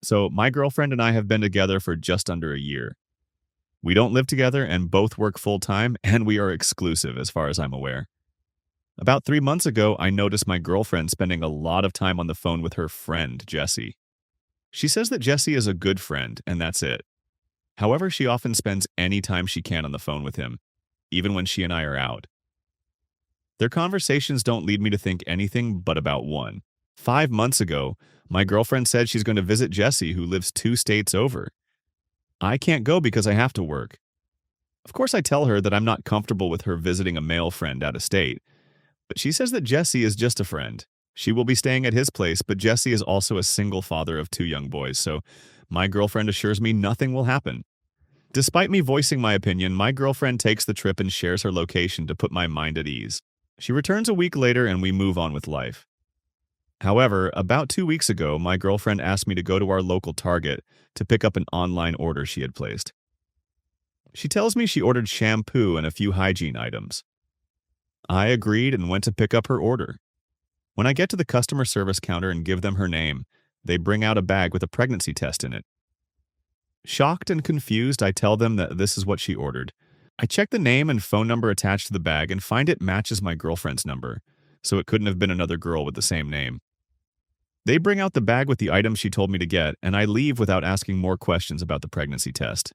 So, my girlfriend and I have been together for just under a year. We don't live together and both work full time, and we are exclusive as far as I'm aware. About 3 months ago, I noticed my girlfriend spending a lot of time on the phone with her friend, Jessie. She says that Jessie is a good friend, and that's it. However, she often spends any time she can on the phone with him, even when she and I are out. Their conversations don't lead me to think anything but about one. 5 months ago, my girlfriend said she's going to visit Jessie, who lives 2 states over. I can't go because I have to work. Of course, I tell her that I'm not comfortable with her visiting a male friend out of state, but she says that Jesse is just a friend. She will be staying at his place, but Jesse is also a single father of 2 young boys, so my girlfriend assures me nothing will happen. Despite me voicing my opinion, my girlfriend takes the trip and shares her location to put my mind at ease. She returns a week later and we move on with life. However, about 2 weeks ago, my girlfriend asked me to go to our local Target to pick up an online order she had placed. She tells me she ordered shampoo and a few hygiene items. I agreed and went to pick up her order. When I get to the customer service counter and give them her name, they bring out a bag with a pregnancy test in it. Shocked and confused, I tell them that this is what she ordered. I check the name and phone number attached to the bag and find it matches my girlfriend's number, so it couldn't have been another girl with the same name. They bring out the bag with the items she told me to get, and I leave without asking more questions about the pregnancy test.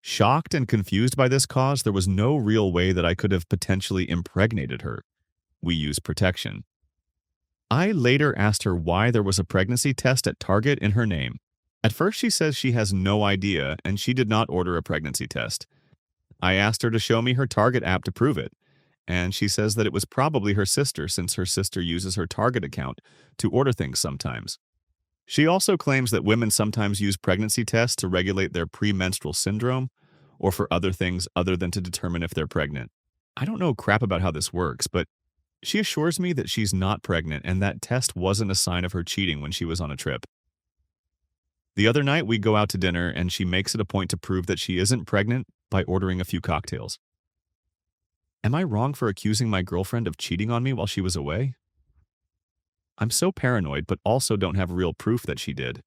Shocked and confused by this cause, there was no real way that I could have potentially impregnated her. We use protection. I later asked her why there was a pregnancy test at Target in her name. At first, she says she has no idea and she did not order a pregnancy test. I asked her to show me her Target app to prove it, and she says that it was probably her sister since her sister uses her Target account to order things sometimes. She also claims that women sometimes use pregnancy tests to regulate their premenstrual syndrome or for other things other than to determine if they're pregnant. I don't know crap about how this works, but she assures me that she's not pregnant and that test wasn't a sign of her cheating when she was on a trip. The other night, we go out to dinner and she makes it a point to prove that she isn't pregnant by ordering a few cocktails. Am I wrong for accusing my girlfriend of cheating on me while she was away? I'm so paranoid, but also don't have real proof that she did.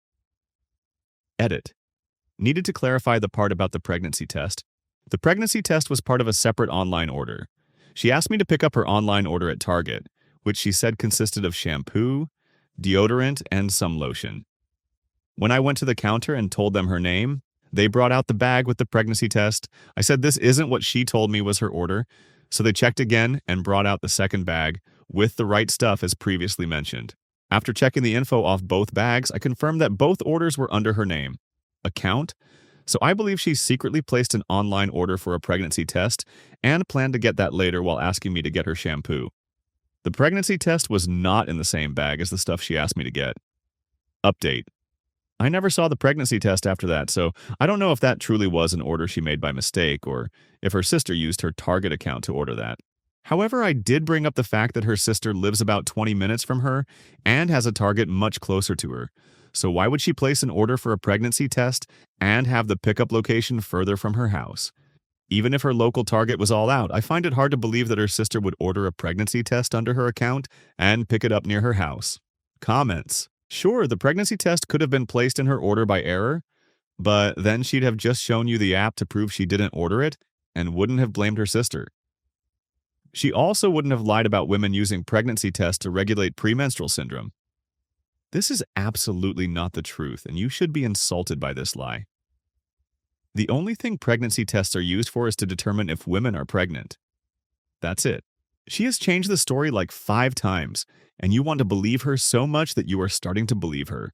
Edit. Needed to clarify the part about the pregnancy test. The pregnancy test was part of a separate online order. She asked me to pick up her online order at Target, which she said consisted of shampoo, deodorant, and some lotion. When I went to the counter and told them her name, they brought out the bag with the pregnancy test. I said this isn't what she told me was her order, so they checked again and brought out the second bag with the right stuff as previously mentioned. After checking the info off both bags, I confirmed that both orders were under her name. Account? So I believe she secretly placed an online order for a pregnancy test and planned to get that later while asking me to get her shampoo. The pregnancy test was not in the same bag as the stuff she asked me to get. Update. I never saw the pregnancy test after that, so I don't know if that truly was an order she made by mistake or if her sister used her Target account to order that. However, I did bring up the fact that her sister lives about 20 minutes from her and has a Target much closer to her. So why would she place an order for a pregnancy test and have the pickup location further from her house? Even if her local Target was all out, I find it hard to believe that her sister would order a pregnancy test under her account and pick it up near her house. Comments. Sure, the pregnancy test could have been placed in her order by error, but then she'd have just shown you the app to prove she didn't order it and wouldn't have blamed her sister. She also wouldn't have lied about women using pregnancy tests to regulate premenstrual syndrome. This is absolutely not the truth, and you should be insulted by this lie. The only thing pregnancy tests are used for is to determine if women are pregnant. That's it. She has changed the story like 5 times, and you want to believe her so much that you are starting to believe her.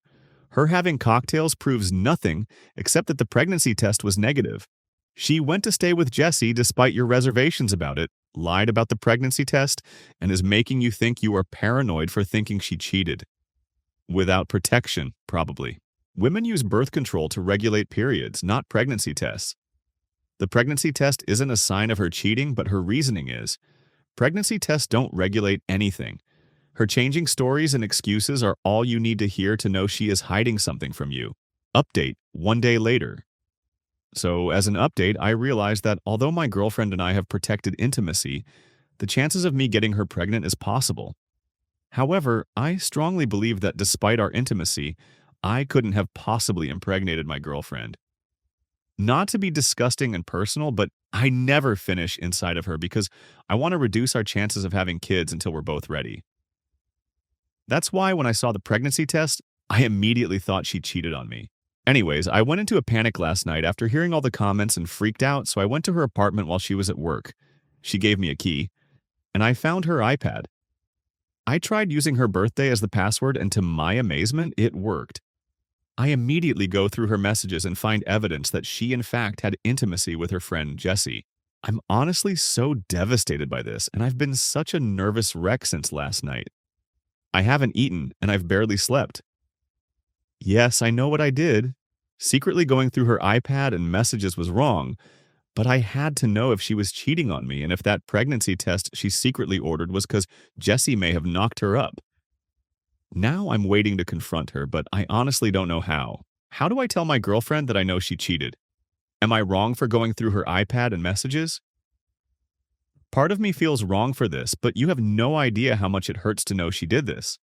Her having cocktails proves nothing except that the pregnancy test was negative. She went to stay with Jesse despite your reservations about it, lied about the pregnancy test, and is making you think you are paranoid for thinking she cheated. Without protection, probably. Women use birth control to regulate periods, not pregnancy tests. The pregnancy test isn't a sign of her cheating, but her reasoning is. Pregnancy tests don't regulate anything. Her changing stories and excuses are all you need to hear to know she is hiding something from you. Update, 1 day later. So, as an update, I realized that although my girlfriend and I have protected intimacy, the chances of me getting her pregnant is possible. However, I strongly believe that despite our intimacy, I couldn't have possibly impregnated my girlfriend. Not to be disgusting and personal, but I never finish inside of her because I want to reduce our chances of having kids until we're both ready. That's why when I saw the pregnancy test, I immediately thought she cheated on me. Anyways, I went into a panic last night after hearing all the comments and freaked out, so I went to her apartment while she was at work. She gave me a key, and I found her iPad. I tried using her birthday as the password, and to my amazement, it worked. I immediately go through her messages and find evidence that she in fact had intimacy with her friend Jessie. I'm honestly so devastated by this, and I've been such a nervous wreck since last night. I haven't eaten, and I've barely slept. Yes, I know what I did. Secretly going through her iPad and messages was wrong, but I had to know if she was cheating on me and if that pregnancy test she secretly ordered was because Jessie may have knocked her up. Now I'm waiting to confront her, but I honestly don't know how. How do I tell my girlfriend that I know she cheated? Am I wrong for going through her iPad and messages? Part of me feels wrong for this, but you have no idea how much it hurts to know she did this.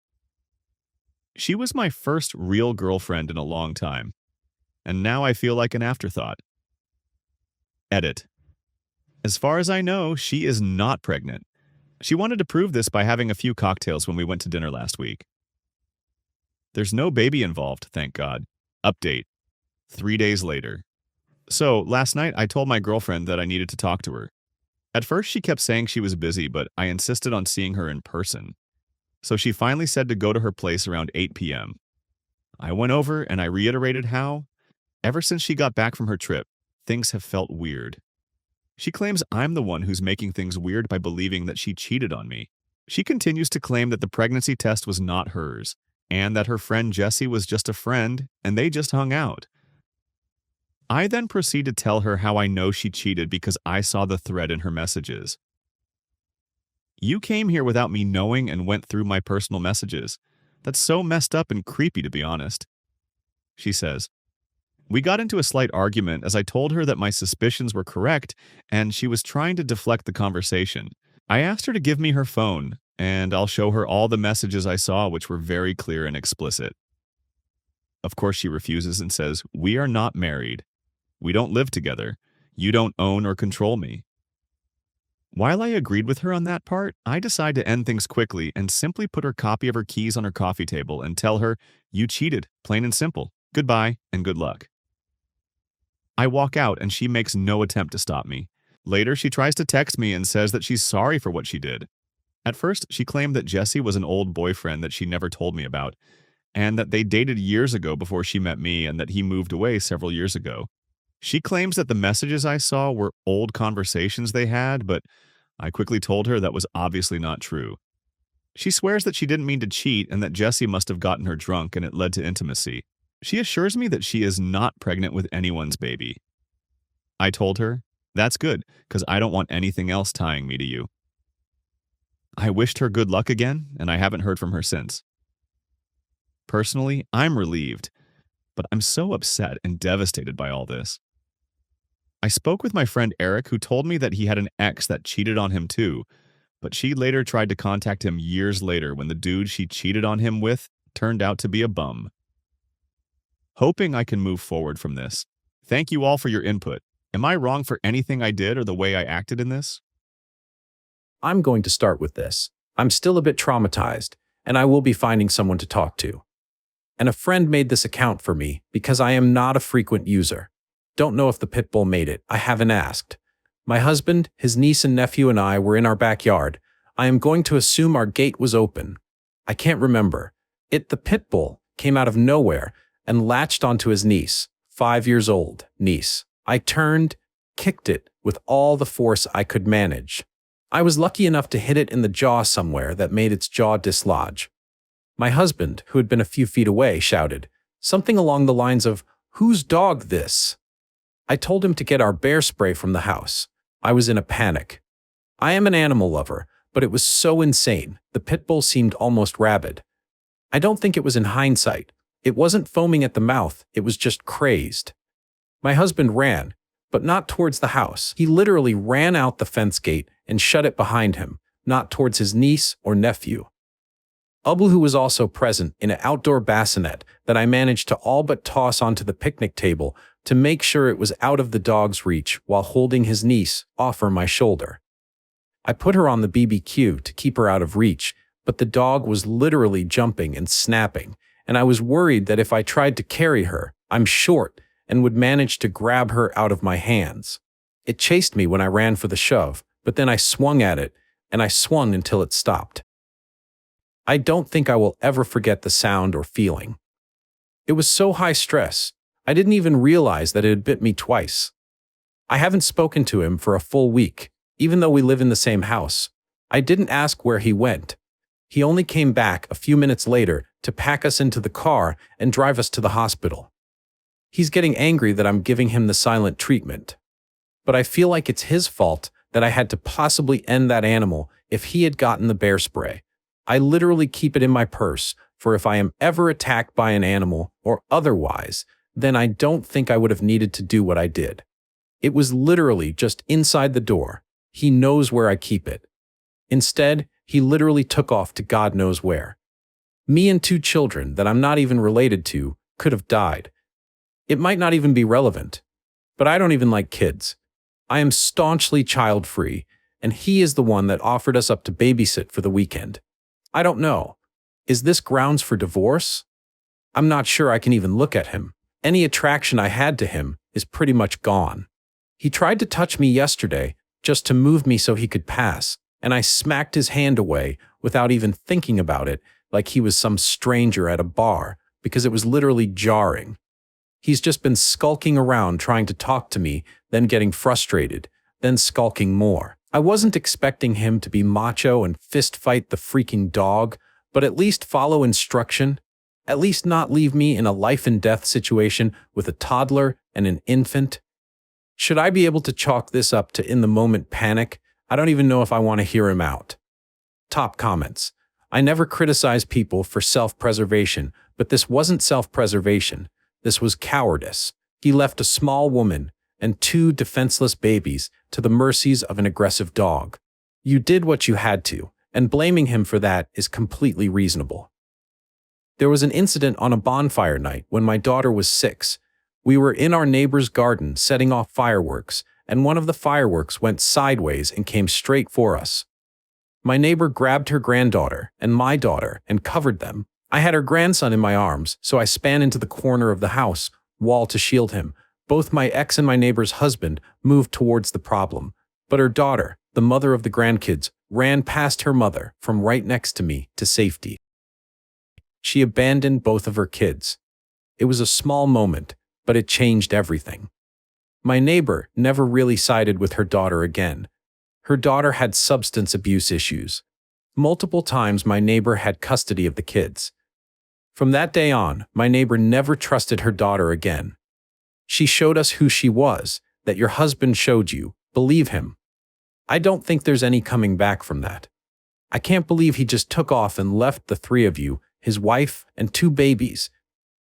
She was my first real girlfriend in a long time, and now I feel like an afterthought. Edit. As far as I know, she is not pregnant. She wanted to prove this by having a few cocktails when we went to dinner last week. There's no baby involved, thank God. Update. 3 days later. So, last night I told my girlfriend that I needed to talk to her. At first she kept saying she was busy, but I insisted on seeing her in person. So she finally said to go to her place around 8 p.m. I went over and I reiterated how, ever since she got back from her trip, things have felt weird. She claims I'm the one who's making things weird by believing that she cheated on me. She continues to claim that the pregnancy test was not hers, and that her friend Jessie was just a friend, and they just hung out. I then proceed to tell her how I know she cheated because I saw the thread in her messages. You came here without me knowing and went through my personal messages. That's so messed up and creepy, to be honest. She says, we got into a slight argument as I told her that my suspicions were correct and she was trying to deflect the conversation. I asked her to give me her phone, and I'll show her all the messages I saw, which were very clear and explicit. Of course, she refuses and says, we are not married. We don't live together. You don't own or control me. While I agreed with her on that part, I decide to end things quickly and simply put her copy of her keys on her coffee table and tell her, you cheated, plain and simple. Goodbye and good luck. I walk out and she makes no attempt to stop me. Later, she tries to text me and says that she's sorry for what she did. At first, she claimed that Jessie was an old boyfriend that she never told me about, and that they dated years ago before she met me and that he moved away several years ago. She claims that the messages I saw were old conversations they had, but I quickly told her that was obviously not true. She swears that she didn't mean to cheat and that Jessie must have gotten her drunk and it led to intimacy. She assures me that she is not pregnant with anyone's baby. I told her, that's good, because I don't want anything else tying me to you. I wished her good luck again, and I haven't heard from her since. Personally, I'm relieved, but I'm so upset and devastated by all this. I spoke with my friend Eric, who told me that he had an ex that cheated on him too, but she later tried to contact him years later when the dude she cheated on him with turned out to be a bum. Hoping I can move forward from this. Thank you all for your input. Am I wrong for anything I did or the way I acted in this? I'm going to start with this. I'm still a bit traumatized, and I will be finding someone to talk to. And a friend made this account for me because I am not a frequent user. Don't know if the pit bull made it. I haven't asked. My husband, his niece and nephew and I were in our backyard. I am going to assume our gate was open. I can't remember. The pit bull, came out of nowhere and latched onto his niece, 5 years old, niece. I turned, kicked it with all the force I could manage. I was lucky enough to hit it in the jaw somewhere that made its jaw dislodge. My husband, who had been a few feet away, shouted, something along the lines of, "Whose dog this?" I told him to get our bear spray from the house. I was in a panic. I am an animal lover, but it was so insane. The pit bull seemed almost rabid. I don't think it was in hindsight. It wasn't foaming at the mouth, it was just crazed. My husband ran, but not towards the house. He literally ran out the fence gate and shut it behind him, not towards his niece or nephew. Ubu, who was also present in an outdoor bassinet that I managed to all but toss onto the picnic table to make sure it was out of the dog's reach while holding his niece off my shoulder. I put her on the BBQ to keep her out of reach, but the dog was literally jumping and snapping, and I was worried that if I tried to carry her, I'm short, and would manage to grab her out of my hands. It chased me when I ran for the shove, but then I swung at it, and I swung until it stopped. I don't think I will ever forget the sound or feeling. It was so high stress, I didn't even realize that it had bit me twice. I haven't spoken to him for a full week, even though we live in the same house. I didn't ask where he went. He only came back a few minutes later to pack us into the car and drive us to the hospital. He's getting angry that I'm giving him the silent treatment. But I feel like it's his fault that I had to possibly end that animal if he had gotten the bear spray. I literally keep it in my purse for if I am ever attacked by an animal or otherwise, then I don't think I would have needed to do what I did. It was literally just inside the door. He knows where I keep it. Instead, he literally took off to God knows where. Me and 2 children that I'm not even related to could have died. It might not even be relevant, but I don't even like kids. I am staunchly child-free, and he is the one that offered us up to babysit for the weekend. I don't know. Is this grounds for divorce? I'm not sure I can even look at him. Any attraction I had to him is pretty much gone. He tried to touch me yesterday just to move me so he could pass, and I smacked his hand away without even thinking about it, like he was some stranger at a bar, because it was literally jarring. He's just been skulking around trying to talk to me, then getting frustrated, then skulking more. I wasn't expecting him to be macho and fist fight the freaking dog, but at least follow instruction. At least not leave me in a life and death situation with a toddler and an infant. Should I be able to chalk this up to in-the-moment panic? I don't even know if I want to hear him out. Top comments. I never criticize people for self-preservation, but this wasn't self-preservation. This was cowardice. He left a small woman and 2 defenseless babies to the mercies of an aggressive dog. You did what you had to, and blaming him for that is completely reasonable. There was an incident on a bonfire night when my daughter was 6. We were in our neighbor's garden setting off fireworks, and one of the fireworks went sideways and came straight for us. My neighbor grabbed her granddaughter and my daughter and covered them. I had her grandson in my arms, so I span into the corner of the house wall to shield him. Both my ex and my neighbor's husband moved towards the problem, but her daughter, the mother of the grandkids, ran past her mother from right next to me to safety. She abandoned both of her kids. It was a small moment, but it changed everything. My neighbor never really sided with her daughter again. Her daughter had substance abuse issues. Multiple times my neighbor had custody of the kids. From that day on, my neighbor never trusted her daughter again. She showed us who she was, that your husband showed you. Believe him. I don't think there's any coming back from that. I can't believe he just took off and left the 3 of you, his wife and 2 babies,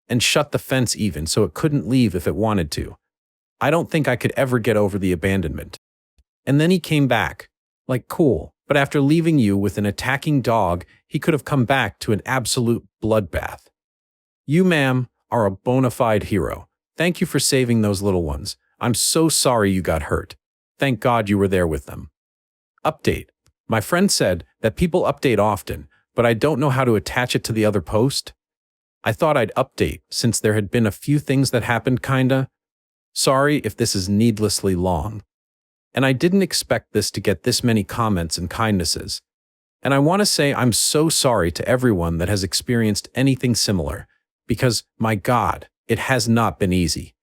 and shut the fence even so it couldn't leave if it wanted to. I don't think I could ever get over the abandonment. And then he came back. Like, cool. But after leaving you with an attacking dog, he could have come back to an absolute bloodbath. You, ma'am, are a bona fide hero. Thank you for saving those little ones. I'm so sorry you got hurt. Thank God you were there with them. Update. My friend said that people update often, but I don't know how to attach it to the other post. I thought I'd update since there had been a few things that happened kinda. Sorry if this is needlessly long. And I didn't expect this to get this many comments and kindnesses. And I want to say I'm so sorry to everyone that has experienced anything similar, because, my God, it has not been easy.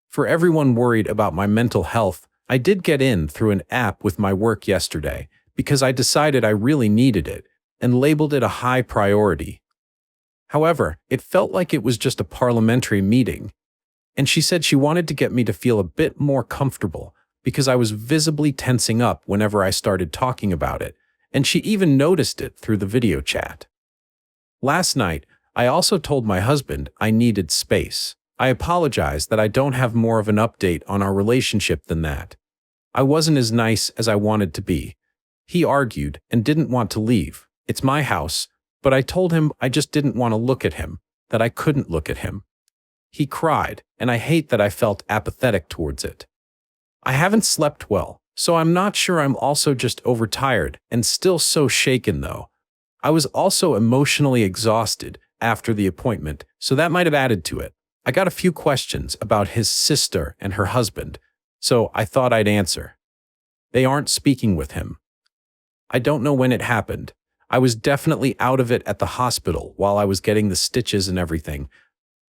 For everyone worried about my mental health, I did get in through an app with my work yesterday because I decided I really needed it and labeled it a high priority. However, it felt like it was just a parliamentary meeting, and she said she wanted to get me to feel a bit more comfortable because I was visibly tensing up whenever I started talking about it, and she even noticed it through the video chat. Last night, I also told my husband I needed space. I apologized that I don't have more of an update on our relationship than that. I wasn't as nice as I wanted to be. He argued and didn't want to leave. It's my house, but I told him I just didn't want to look at him, that I couldn't look at him. He cried, and I hate that I felt apathetic towards it. I haven't slept well, so I'm not sure I'm also just overtired and still so shaken though. I was also emotionally exhausted after the appointment, so that might have added to it. I got a few questions about his sister and her husband, so I thought I'd answer. They aren't speaking with him. I don't know when it happened. I was definitely out of it at the hospital while I was getting the stitches and everything.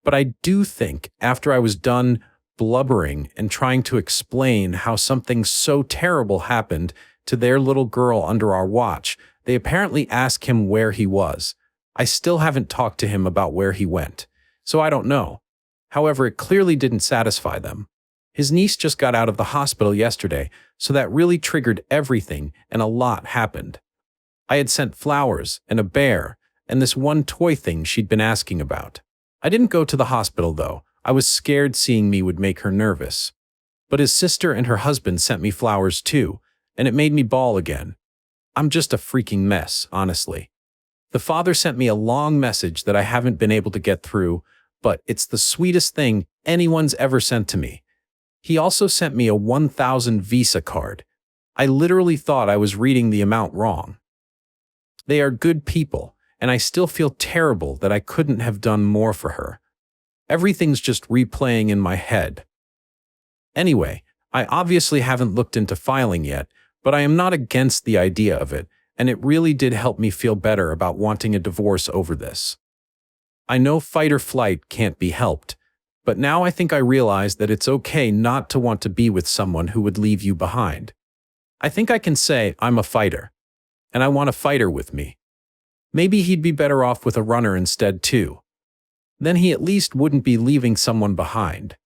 But I do think after I was done blubbering and trying to explain how something so terrible happened to their little girl under our watch, they apparently asked him where he was. I still haven't talked to him about where he went, so I don't know. However, it clearly didn't satisfy them. His niece just got out of the hospital yesterday, so that really triggered everything and a lot happened. I had sent flowers and a bear and this one toy thing she'd been asking about. I didn't go to the hospital though. I was scared seeing me would make her nervous. But his sister and her husband sent me flowers too, and it made me bawl again. I'm just a freaking mess, honestly. The father sent me a long message that I haven't been able to get through, but it's the sweetest thing anyone's ever sent to me. He also sent me a 1,000 Visa card. I literally thought I was reading the amount wrong. They are good people, and I still feel terrible that I couldn't have done more for her. Everything's just replaying in my head. Anyway, I obviously haven't looked into filing yet, but I am not against the idea of it, and it really did help me feel better about wanting a divorce over this. I know fight or flight can't be helped, but now I think I realize that it's okay not to want to be with someone who would leave you behind. I think I can say I'm a fighter, and I want a fighter with me. Maybe he'd be better off with a runner instead too. Then he at least wouldn't be leaving someone behind.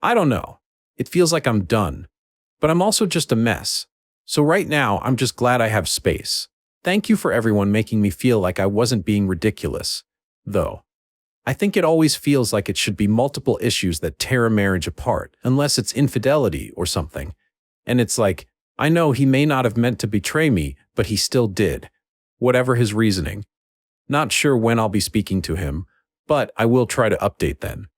I don't know. It feels like I'm done, but I'm also just a mess. So right now, I'm just glad I have space. Thank you for everyone making me feel like I wasn't being ridiculous, though. I think it always feels like it should be multiple issues that tear a marriage apart, unless it's infidelity or something. And it's like, I know he may not have meant to betray me, but he still did. Whatever his reasoning. Not sure when I'll be speaking to him, but I will try to update then.